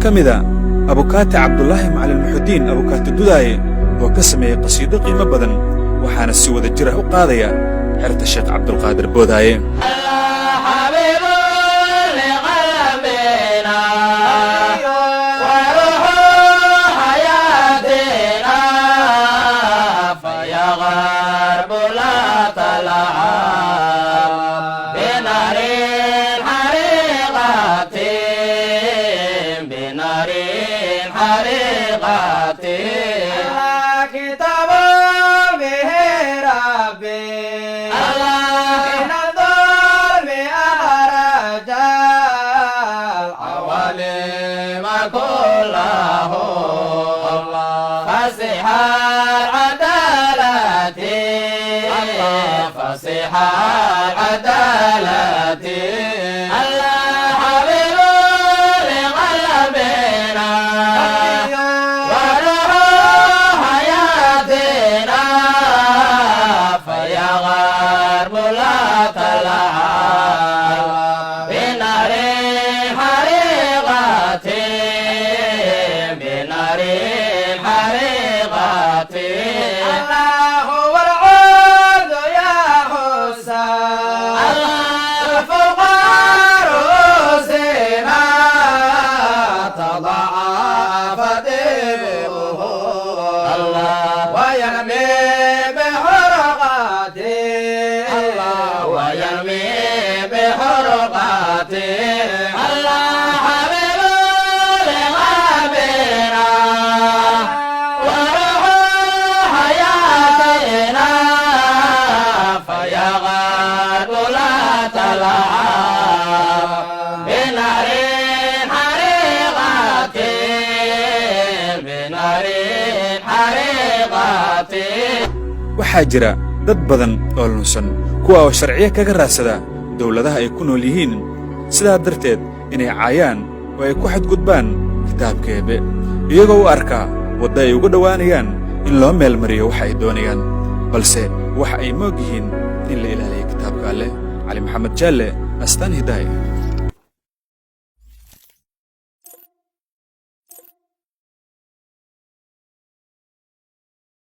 كمدا أبوكاتي عبد الله معلم محدين أبوكاتي دوداي وكسمي قصيدة قيمة بدن وحان السوى الجره وقاضية حرت الشيخ عبد القادر بوداي waxaa jira dad badan oo lunsan kuwa oo sharciye kaga raadsada dawladaha ay ku nool yihiin sidaa darteed inay caayaan oo ay ku xadgudbaan kitaabkeebe iyagoo u arkaa wadda ay ugu dhowaanayaan in loo meel mariyo waxa ay doonayaan balse waxa ay moog yihiin in la ilaaliyo kitaabka Alle. Cali Maxamed Jaalle, Astaan Hidaaya.